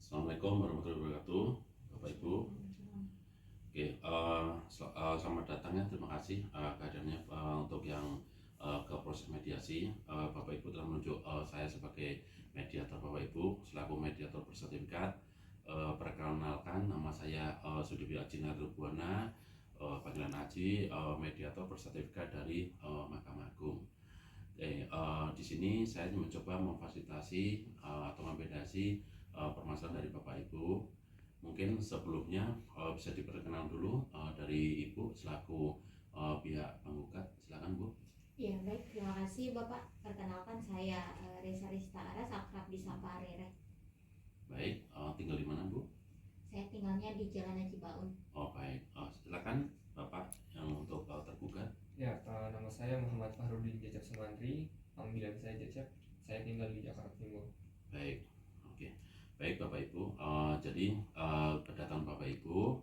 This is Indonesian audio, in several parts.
Assalamualaikum warahmatullahi wabarakatuh, Bapak Ibu. Oke, selamat datang ya. Terima kasih kehadirannya untuk yang ke proses mediasi. Bapak Ibu telah menunjuk saya sebagai mediator Bapak Ibu selaku mediator bersertifikat. Perkenalkan, nama saya Sudibyo Aji Narbuana, panggilan Aji, mediator bersertifikat dari Mahkamah Agung. Di sini saya mencoba memfasilitasi atau memediasi permasalahan dari Bapak Ibu. Mungkin sebelumnya bisa diperkenalkan dulu dari Ibu selaku pihak penggugat. Silakan Bu. Ya baik, terima kasih Bapak. Perkenalkan saya Reza Rista Aras, akrab disapa Rere. Baik, tinggal di mana Bu? Saya tinggalnya di Jalan Haji Baun. Oh baik, silakan Bapak yang untuk tergugat. Ya, nama saya Muhammad Fahrudin Jajab Sumantri, panggilan saya Jajab. Saya tinggal di Jakarta Timur. Baik, oke. Baik Bapak Ibu, jadi kedatangan Bapak Ibu,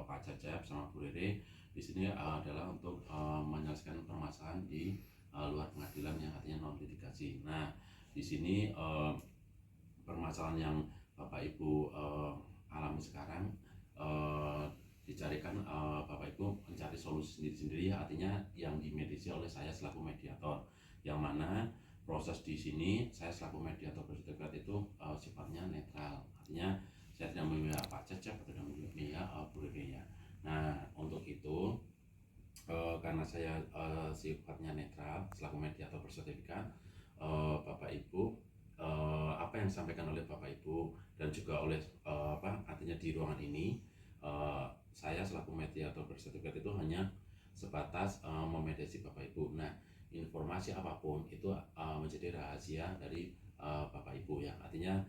Pak Jajab sama Bu Rere di sini adalah untuk menyelesaikan permasalahan di luar pengadilan yang artinya non litigasi. Nah, di sini permasalahan yang Bapak Ibu alami sekarang dicarikan Bapak Ibu mencari solusi sendiri-sendiri, artinya yang dimediasi oleh saya selaku mediator, yang mana proses di sini saya selaku mediator bersertifikat itu sifatnya netral, artinya saya tidak memihak Pak Cecep atau tidak memihak Bu Rere ya. Nah, untuk itu karena saya sifatnya netral selaku mediator bersertifikat, Bapak Ibu apa yang disampaikan oleh Bapak Ibu dan juga oleh artinya di ruangan ini saya selaku mediator bersertifikat itu hanya sebatas memediasi Bapak Ibu. Nah, informasi apapun itu menjadi rahasia dari Bapak Ibu ya. Artinya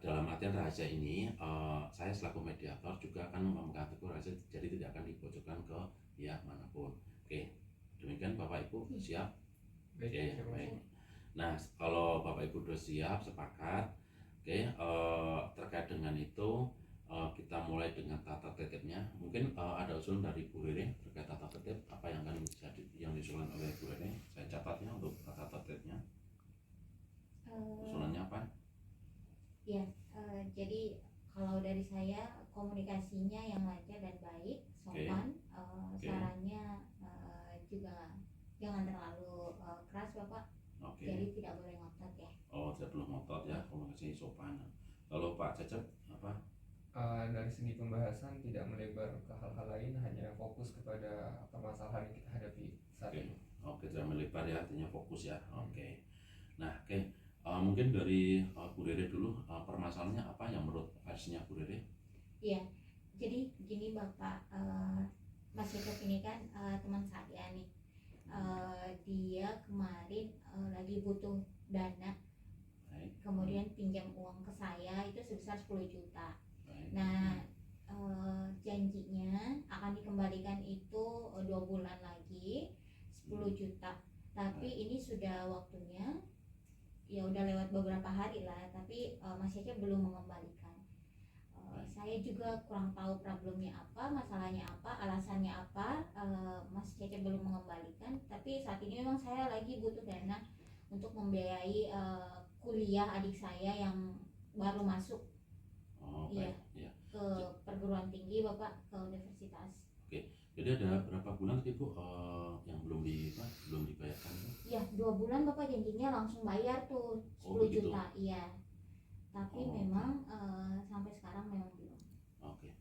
dalam artian rahasia ini saya selaku mediator juga akan memegang teguh rahasia, jadi tidak akan dibocorkan ke pihak manapun. Oke, demikian Bapak Ibu siap? Baik, Oke, baik. Nah, kalau Bapak Ibu sudah siap, sepakat, oke, terkait dengan itu kita mulai dengan tata tertibnya. Mungkin ada usulan dari Bu Rere terkait tata tertib, apa yang akan yang diusulkan oleh Bu Rere. Saya catatnya untuk tata tertibnya. Usulannya apa? Ya, jadi kalau dari saya komunikasinya yang lancar dan baik, sopan. Sarannya juga jangan terlalu keras Bapak. Jadi tidak boleh ngotot ya. Oh, tidak perlu ngotot ya, komunikasi sopan. Kalau Pak Cecep apa? Dari segi pembahasan tidak melebar ke hal-hal lain, hanya fokus kepada permasalahan yang kita hadapi saat ini. Oke, tidak melebar ya, artinya fokus ya. Oke. Nah, mungkin dari Bu Rere dulu, permasalahannya apa yang menurut versinya Bu Rere? Iya, jadi gini Bapak, Mas Jacob ini kan teman saya nih. Dia kemarin lagi butuh dana. Kemudian pinjam uang ke saya itu sebesar 10 juta. Nah, janjinya akan dikembalikan itu 2 bulan lagi 10 juta. Tapi ini sudah waktunya, ya udah lewat beberapa hari lah, tapi Mas Cece belum mengembalikan. Saya juga kurang tahu problemnya apa, masalahnya apa, alasannya apa. Mas Cece belum mengembalikan, tapi saat ini memang saya lagi butuh dana untuk membiayai kuliah adik saya yang baru masuk. Iya, ke perguruan tinggi Bapak, ke universitas. Oke, jadi ada berapa bulan Ibu yang belum dibayarkan? Iya, 2 bulan Bapak janjinya langsung bayar tuh 10 juta. Iya, tapi memang sampai sekarang memang belum. Oke,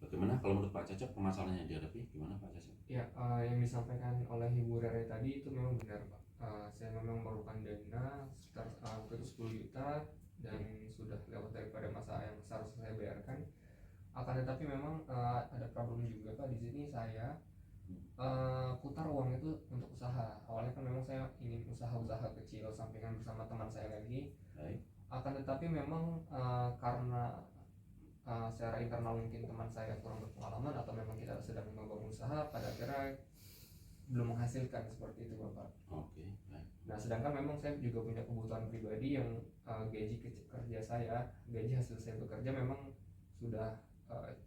bagaimana kalau menurut Pak Cecep permasalahan yang dihadapi gimana Pak Cecep? Ya, yang disampaikan oleh Ibu Rere tadi itu memang benar Pak. Saya memang memerlukan dana sekitar waktu itu 10 juta dan sudah lewat daripada masa yang seharusnya saya bayarkan. Akan tetapi memang ada problem juga Pak. Di sini saya putar uang itu untuk usaha. Awalnya kan memang saya ingin usaha-usaha kecil sampingan bersama teman saya lagi. Akan tetapi memang karena secara internal mungkin teman saya kurang berpengalaman atau memang kita sedang membangun usaha, pada akhirnya belum menghasilkan seperti itu Bapak. Oke, baik. Nah, sedangkan memang saya juga punya kebutuhan pribadi yang gaji kerja saya, gaji hasil saya bekerja memang sudah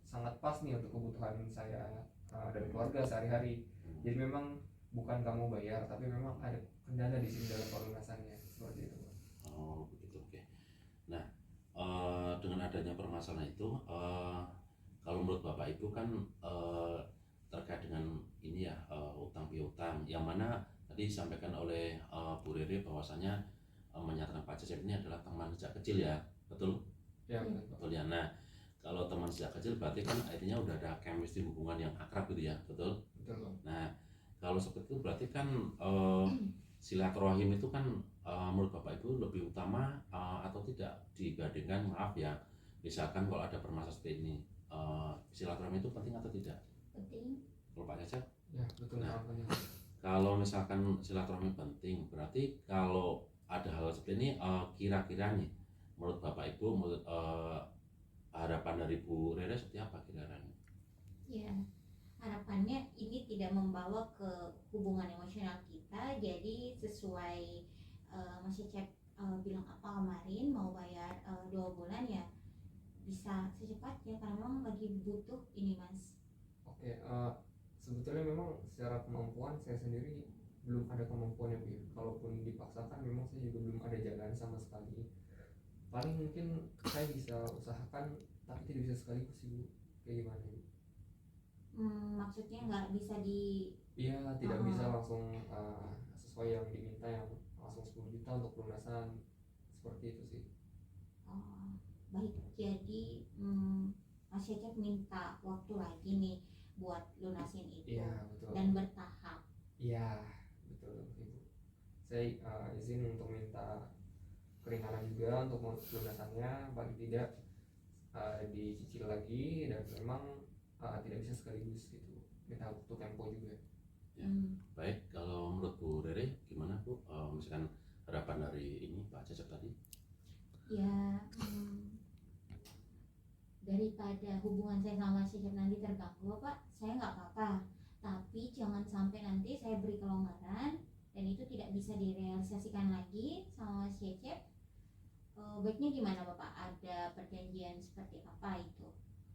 sangat pas nih untuk kebutuhan saya dan keluarga sehari-hari. Jadi memang bukan kamu bayar, tapi memang ada kendala di sini dalam pelunasannya seperti itu. Oh begitu, oke. Nah, adanya permasalahan itu, kalau menurut Bapak Ibu kan terkait dengan ini ya, utang piutang, yang mana tadi disampaikan oleh Bu Rere bahwasanya menyatakan Pak Cecep ini adalah teman sejak kecil ya, betul? Ya, Iya. betul. Betul ya. Nah, kalau teman sejak kecil berarti kan artinya udah ada chemistry, hubungan yang akrab gitu ya, betul? Betul, Pak. Nah, kalau seperti itu berarti kan silaturahim itu kan menurut Bapak Ibu lebih utama atau tidak dibandingkan, maaf ya, misalkan kalau ada permasalahan seperti ini, silaturahim itu penting atau tidak? Penting. Kalau Pak Cecep, Ya, betul. Nah. Pak. kalau misalkan silaturahmi penting, berarti kalau ada hal seperti ini, kira-kira nih, menurut Bapak Ibu, menurut harapan dari Bu Rere seperti apa kira-kira? Ya, harapannya ini tidak membawa ke hubungan emosional kita, jadi sesuai Mas Cecep bilang apa kemarin mau bayar 2 bulan ya bisa secepatnya karena memang lagi butuh ini Mas. Oke, sebetulnya memang secara kemampuan saya sendiri belum ada kemampuan ya Bu. Kalaupun dipaksakan memang saya juga belum ada jalan sama sekali. Paling mungkin saya bisa usahakan tapi tidak bisa sekaligus sih Bu. Kayak gimana Bu? Maksudnya nggak bisa di Iya, tidak bisa langsung sesuai yang diminta, yang langsung 10 juta untuk pelunasan, seperti itu sih. baik, jadi Mas Cecep minta waktu lagi nih buat lunasin itu. Iya, betul. Dan bertahap. Iya, betul Ibu. Saya izin untuk minta keringanan juga untuk pelunasannya, paling tidak dicicil lagi, dan memang tidak bisa sekaligus gitu, minta waktu tempo juga. Ya. Baik, kalau menurut Bu Rere gimana Bu? Misalkan harapan dari ini Pak Cecep tadi? Ya, daripada hubungan saya sama Cecep nanti terganggu Pak, saya nggak apa-apa, tapi jangan sampai nanti saya beri kelonggaran dan itu tidak bisa direalisasikan lagi sama Mas Cecep. Baiknya gimana Bapak? Ada perjanjian seperti apa itu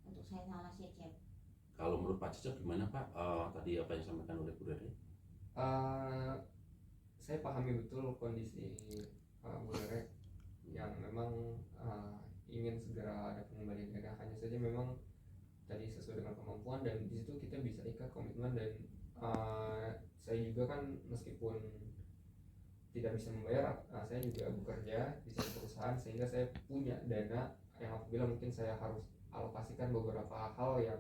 untuk saya sama Mas Cecep? Kalau menurut Pak Cecep gimana Pak? Tadi apa yang disampaikan oleh Bu Rere? Saya pahami betul kondisi Bu Rere yang memang ingin segera ada pengembalian dana, hanya saja memang tadi sesuai dengan kemampuan, dan di situ kita bisa ikat komitmen, dan saya juga kan meskipun tidak bisa membayar, saya juga bekerja di satu perusahaan sehingga saya punya dana yang apabila mungkin saya harus alokasikan beberapa hal yang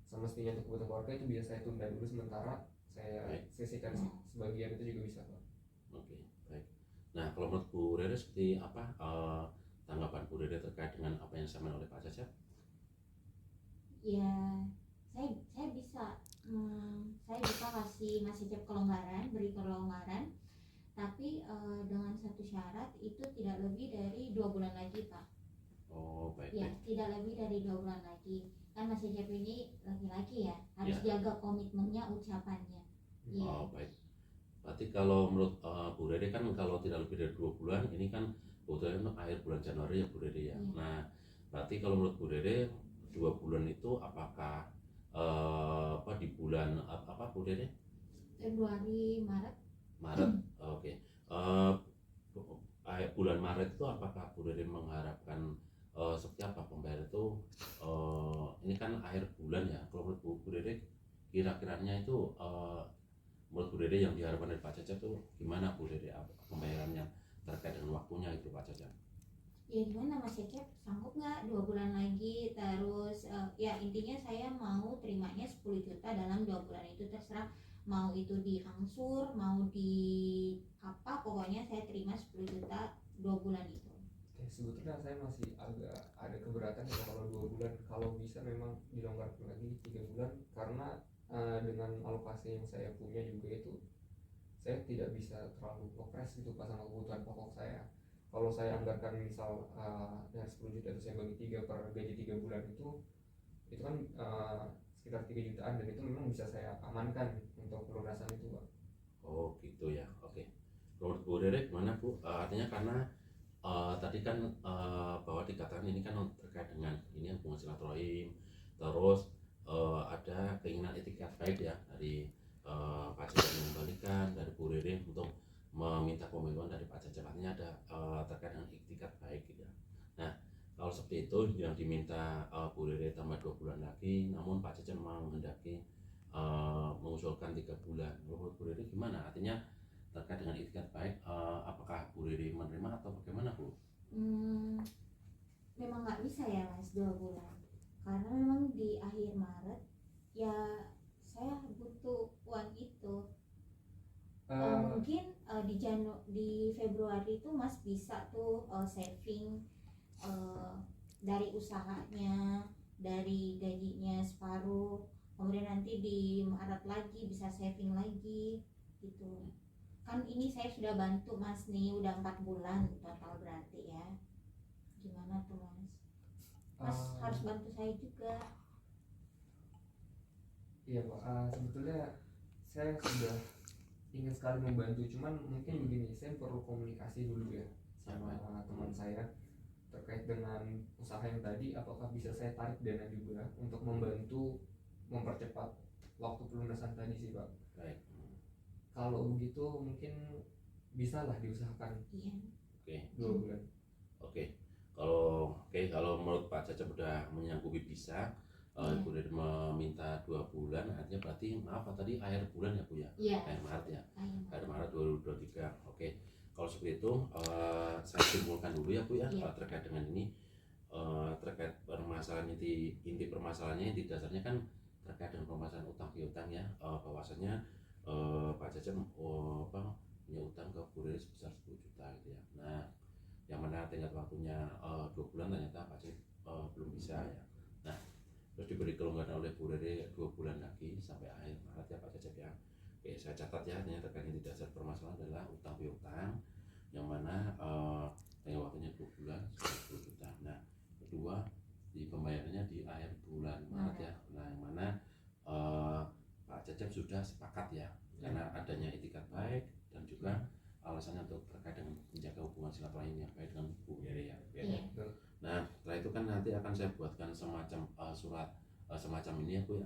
semestinya untuk kebutuhan keluarga itu bisa saya tunda dulu sementara, saya sisihkan sebagian itu juga bisa Pak. Oke, baik. Nah, kalau menurut Bu Rere seperti apa tanggapan Bu Rere terkait dengan apa yang disampaikan oleh Pak Cecep? Ya, saya bisa kasih Mas Cecep kelonggaran, beri kelonggaran, tapi dengan satu syarat, itu tidak lebih dari 2 bulan lagi Pak. Oh, baik. Ya, tidak lebih dari 2 bulan lagi. Kan Mas Cecep ini laki-laki ya, harus jaga komitmennya, ucapannya. Oh, baik. Berarti kalau menurut Bu Rere kan kalau tidak lebih dari 2 bulan, ini kan kebetulan akhir bulan Januari ya Bu Rere ya. Nah, berarti kalau menurut Bu Rere 2 bulan itu apakah di bulan apa Bu Rere? Februari, Maret. Oke. Bulan Maret itu apakah Bu Rere mengharapkan seperti apa pembayaran itu? Ini kan akhir bulan ya. Kalau menurut Bu Rere kira-kiranya itu menurut Bu Rere yang diharapkan dari Pak Cecep itu gimana Bu Rere, pembayarannya terkait dengan waktunya itu Pak Cecep? Ya gimana Mas Cecep, sanggup nggak 2 bulan lagi? Terus ya intinya saya mau terimanya 10 juta dalam 2 bulan itu, terserah mau itu diangsur, mau di apa, pokoknya saya terima 10 juta 2 bulan itu. Oke, sebetulnya saya masih agak ada keberatan ya kalau 2 bulan, kalau bisa memang dilonggarkan lagi 3 bulan, karena dengan alokasi yang saya punya juga itu saya tidak bisa terlalu ngepres gitu pas sama kebutuhan pokok saya. Kalau saya anggarkan misal dari 10 juta itu saya bagi 3 per gaji 3 bulan itu kan sekitar 3 jutaan, dan itu memang bisa saya amankan untuk pelunasan itu Pak. Oh gitu ya, oke. Menurut Bu Rere gimana Bu? Artinya karena tadi kan bahwa dikatakan ini kan terkait dengan ini hubungan silaturahim, terus ada keinginan etikat baik ya dari Pak Cecep mengembalikan, dari Bu Rere untuk meminta komitmen dari Pak Cecep, artinya ada terkait dengan etikat baik gitu ya. Nah, Kalau seperti itu yang diminta Bu Rere tambah 2 bulan lagi, namun Pak Cecep mau menghendaki mengusulkan 3 bulan. Menurut Bu Rere gimana? Artinya terkait dengan itikat baik, apakah Bu Rere menerima atau bagaimana Bu? Memang nggak bisa ya Mas 2 bulan, karena memang di akhir Maret ya saya butuh uang itu. Mungkin di Februari itu Mas bisa tuh saving dari usahanya, dari gajinya separuh, kemudian nanti di Maret lagi bisa saving lagi gitu. Kan ini saya sudah bantu Mas nih, udah 4 bulan total berarti ya. Gimana tuh Mas? Mas harus bantu saya juga. Iya Pak, sebetulnya saya sudah ingin sekali membantu, cuman mungkin begini, saya perlu komunikasi dulu ya sama teman saya terkait dengan usaha yang tadi, apakah bisa saya tarik dana juga untuk membantu mempercepat waktu pelunasan tadi sih Pak. Baik. Kalau begitu mungkin bisa lah diusahakan. Iya. Oke. 2 bulan. Oke. Kalau menurut Pak Cecep udah menyanggupi bisa, Bu Rere meminta 2 bulan, artinya berarti maaf tadi akhir bulan ya Bu ya? Iya. Akhir Maret ya? Akhir Maret 2023. Oke. Kalau seperti itu, saya simpulkan dulu ya Bu ya, Iya. terkait dengan ini. Terkait permasalahan inti permasalahannya di dasarnya kan terkait dengan permasalahan utang piutang ya, bahwasanya Pak Cecep punya utang ke Bu Rere sebesar 10 juta gitu ya. Nah, yang mana tenggat waktunya 2 bulan ternyata Pak Cecep belum bisa ya. Nah, terus diberi kelonggaran oleh Bu Rere 2 bulan lagi sampai akhir Maret ya Pak Cecep ya. Oke, saya catat ya, ternyata terkait di dasar permasalahan adalah utang piutang yang mana tenggat waktunya 2 bulan 10 juta. Nah, kedua di pembayarannya di akhir bulan Maret ya. Nah, yang mana Pak Cecep sudah sepakat ya, karena adanya itikat baik dan juga alasannya untuk terkait dengan menjaga hubungan silaturahim yang baik dengan Bu Rere ya. Iya. Nah, setelah itu kan nanti akan saya buatkan semacam surat semacam ini ya Bu,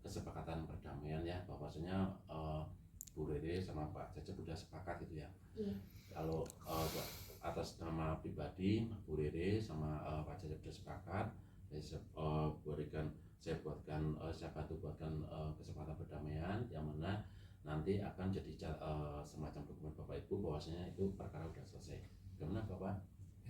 kesepakatan perdamaian ya, bahwasanya Bu Rere sama Pak Cecep sudah sepakat gitu ya. Iya. Kalau atas nama pribadi Bu Rere sama Pak Cecep sudah sepakat, saya bantu buatkan kesepakatan perdamaian yang mana nanti akan jadi semacam dokumen Bapak Ibu bahwasanya itu perkara sudah selesai. Bagaimana Bapak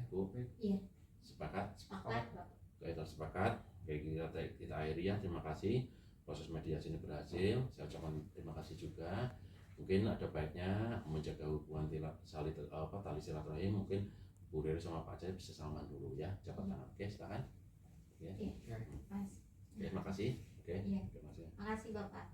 Ibu? Iya. Sepakat? Sepakat Pak. Kita sepakat. Kita akhiri ya. Terima kasih. Proses mediasi ini berhasil. Saya ucapkan terima kasih juga. Mungkin ada baiknya menjaga hubungan tali silaturahim. Mungkin Bu Rere sama Pak Cecep bisa salaman dulu ya. Jabat tangan. Oke, silakan. Iya. Mas. Terima kasih. Oke. Iya. Terima kasih. Makasih Bapak.